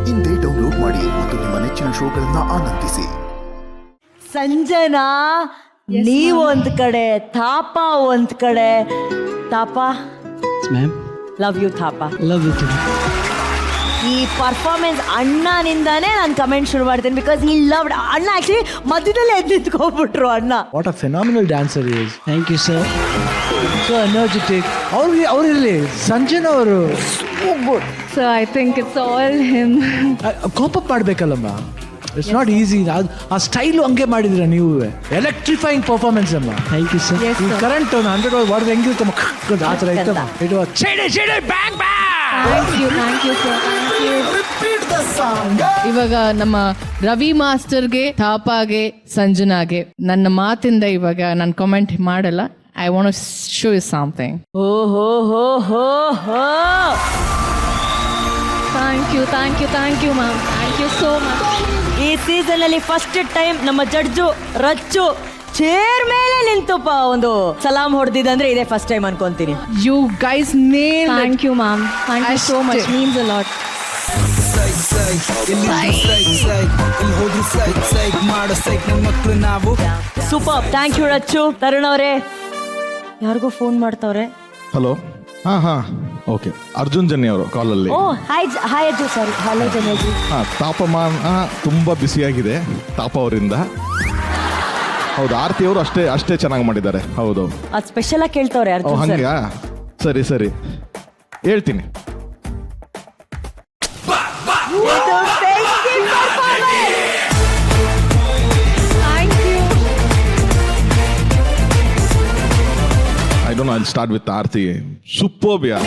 ಇಂದೇ ಡೌನ್ಲೋಡ್ ಮಾಡಿ ಮತ್ತು ನಿಮ್ಮ ನೆಚ್ಚಿನ ಶೋಗಳನ್ನ ಆನಂದಿಸಿ. ಸಂಜನಾ, ನೀವೊಂದ್ ಕಡೆ, ತಾಪ ಒಂದ್ ಕಡೆ. ತಾಪ, ಮ್ಯಾಮ್, ಲವ್ ಯು ತಾಪ. Love you too. ಈ ಪರ್ಫಾರ್ಮೆನ್ಸ್ ಅಣ್ಣನಿಂದಾನೇ ನಾನು ಕಮೆಂಟ್ ಶುರು ಮಾಡ್ತೀನಿ. ಬಿಕಾಸ್ ಈ ಲವ್ ಅಣ್ಣ ಆಕ್ಚುಲಿ ಮಧ್ಯದಲ್ಲೇ ಎದ್ದು ನಿಂತ್ಕೊಂಡ್ಬಿಟ್ರು ಅಣ್ಣ. What a phenomenal dancer is. Thank you sir. So energetic. ಅವ್ರಿರಲಿ ಸಂಜನಾ ಅವರು. So I think it's all him. Cope up ಮಾಡ್ಬೇಕಲ್ಲಮ್ಮ. It's not easy. ಆ ಸ್ಟೈಲು ಹಂಗೆ ಮಾಡಿದಿರ ನೀವು. ಎಲೆಕ್ಟ್ರಿಫೈಯಿಂಗ್ ಪರ್ಫಾರ್ಮೆನ್ಸ್ ಅಮ್ಮ. Thank you sir. Yes, sir. Current 100 ಹೊಡೆದು ಹೆಂಗಿರ್ತಮ್ಮ ಆ ಥರ ಇತ್ತಮ್ಮ. It was bang bang. Thank you, sir. Thank you. ಇವಾಗ ನಮ್ಮ ರವಿ ಮಾಸ್ಟರ್ಗೆ, ತಾಪಾಗೆ, ಸಂಜನಾಗೆ ನನ್ನ ಮಾತಿಂದ ಇವಾಗ ನಾನು ಕಮೆಂಟ್ ಮಾಡಲ್ಲ. I want to show you something. ಓ ಹೋ ಹೋ ಹೋ ಹೋ. Thank you, ma'am. Thank you so much. ಈ ಸೀಸನ್ ಅಲ್ಲಿ ಫಸ್ಟ್ ಟೈಮ್ ನಮ್ಮ ಜಡ್ಜು ರಚ್ಚು ಚೇರ್ ಮೇಲೆ ನಿಂತುಪ್ಪ ಒಂದು ಸಲಾಂ ಹೊಡೆದಿದಂದ್ರೆ ಇದೇ ಫಸ್ಟ್ ಟೈಮ್ ಅನ್ಕೊಂತೀನಿ. You guys nail. Thank you, ma'am. Thank you so much. Means a lot. Super. Thank you Rachchu. Tarun ಅವರೇ, ಯಾರಿಗೋ ಫೋನ್ ಮಾಡ್ತಾವ್ರೆ. ಹಲೋ. ಹಾ ಓಕೆ. ಅರ್ಜುನ್ ಜನ್ಯ ಅವರು ಕಾಲಲ್ಲಿ. ಓ ಹಾಯ್ ಅಜ್ಜು. ಸಾರಿ, ಹಲೋ ಜನಜಿ. ತಾಪಮಾನ ತುಂಬ ಬಿಸಿಯಾಗಿದೆ ತಾಪ ಅವರಿಂದ. ಹೌದು, ಆರತಿ ಅವರು ಅಷ್ಟೇ ಚೆನ್ನಾಗಿ ಮಾಡಿದ್ದಾರೆ. ಹೌದು, ಅದು ಸ್ಪೆಷಲ್ ಆಗಿ ಕೇಳ್ತವ್ರೆ ಓ ಅರ್ಜುನ್ ಸರ್. ಹಂಗ. ಸರಿ ಹೇಳ್ತೀನಿ. Thank you. I don't know, I start with Aarti. Superb yeah,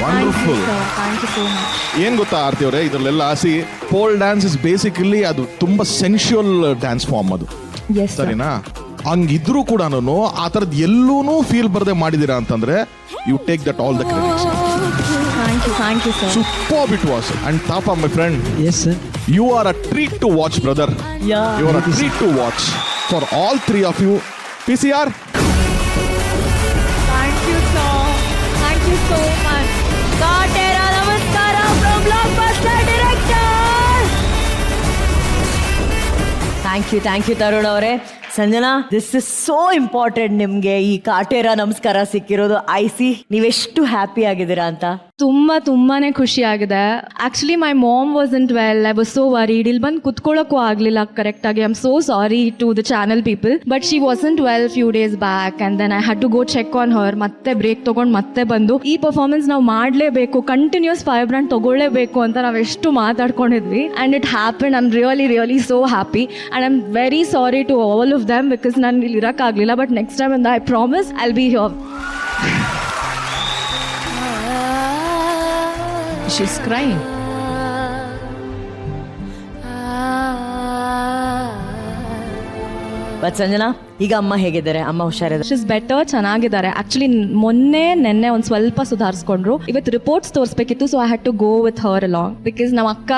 wonderful. Thank you so much. ಏನ್ ಗೊತ್ತಾ ಆರತಿ ಅವರೇ, ಇದರಲ್ಲೆಲ್ಲ ಪೋಲ್ ಡ್ಯಾನ್ಸ್ ಇಸ್ ಬೇಸಿಕಲಿ ಅದು ತುಂಬಾ ಸೆನ್ಶುವಲ್ ಡ್ಯಾನ್ಸ್ ಫಾರ್ಮ್ ಅದು. Yes, sir. ಸರಿನಾ? ಹಂಗಿದ್ರು ಕೂಡ ಆ ಥರದ್ದು ಎಲ್ಲೂನು ಫೀಲ್ ಬರದೆ ಮಾಡಿದೀರಾ ಅಂತಂದ್ರೆ you take that all the credits. Thank you, sir. Superb it was. And Tapa, my friend, yes sir. you are a treat to watch, brother. Yeah. You are a treat to watch for all three of you. PCR. Thank you, sir. Thank you so much. Kaatera ನಮಸ್ಕಾರ from Blockbuster Director. Thank you Tarun ಅವರೇ. Sanjana, this is so important. ನಿಮ್ಗೆ ಈ ಕಾಟೇರ ನಮಸ್ಕಾರ ಸಿಕ್ಕಿರೋದು IC ನೀವೆಷ್ಟು happy ಆಗಿದ್ದೀರಾ ಅಂತ. ತುಂಬಾನೇ ಖುಷಿ ಆಗಿದೆ. Actually my mom wasn't well. I was so worried. ಇಲ್ಲಿ ಬಂದು ಕುತ್ಕೊಳ್ಳೋಕ್ಕೂ ಆಗ್ಲಿಲ್ಲ ಕರೆಕ್ಟ್ ಆಗಿ. I am so sorry to the channel people, but she wasn't well few days back and then I had to go check on her. ಮತ್ತೆ break ತಗೊಂಡು ಮತ್ತೆ ಬಂದು ಈ ಪರ್ಫಾರ್ಮೆನ್ಸ್ ನಾವು ಮಾಡಲೇಬೇಕು, ಕಂಟಿನ್ಯೂಸ್ ಫೈಬ್ರೆಂಟ್ ತಗೊಳ್ಳೇಬೇಕು ಅಂತ ನಾವು ಎಷ್ಟು ಮಾತಾಡ್ಕೊಂಡಿದ್ವಿ. And it happen. I am really so happy and I am very sorry to all of them because ನಾನು ಇಲ್ಲಿ ಇರೋಕ್ಕಾಗಲಿಲ್ಲ. But next time I promise I will be here. She's crying. But Sanjana, ಈಗ ಅಮ್ಮ ಹೇಗಿದ್ದಾರೆ? ಅಮ್ಮ ಹುಷಾರಿದ್ದಾರೆ? ಶೀಸ್ ಬೆಟರ್, ಚೆನ್ನಾಗಿದ್ದಾರೆ. Actually ನೆನ್ನೆ ಒಂದು ಸ್ವಲ್ಪ ಸುಧಾರಿಸ್ಕೊಂಡ್ರು. ಇವತ್ತು ರಿಪೋರ್ಟ್ಸ್ ತೋರಿಸ್ಬೇಕಿತ್ತು, so I had to go with her along because ನಮ್ಮ ಅಕ್ಕ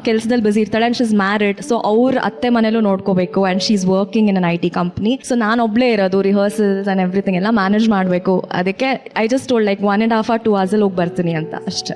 ಕೆಲಸದಲ್ಲಿ ಬಿಸಿ ಇರ್ತಾಳೆ ಅಂಡ್ ಶೀಸ್ ಮ್ಯಾರಿಡ್. ಸೊ ಅವ್ರ ಅತ್ತೆ ಮನೇಲೂ ನೋಡ್ಕೋಬೇಕು and she's working in an IT company. So ನಾನು ಒಬ್ಳೇ ಇರೋದು, ರಿಹರ್ಸಲ್ಸ್ ಅಂಡ್ ಎವ್ರಿಥಿಂಗ್ ಎಲ್ಲ ಮ್ಯಾನೇಜ್ ಮಾಡಬೇಕು. ಅದಕ್ಕೆ I just told like 1.5 or 2 hours ಹೋಗಿ ಬರ್ತೀನಿ ಅಂತ ಅಷ್ಟೇ.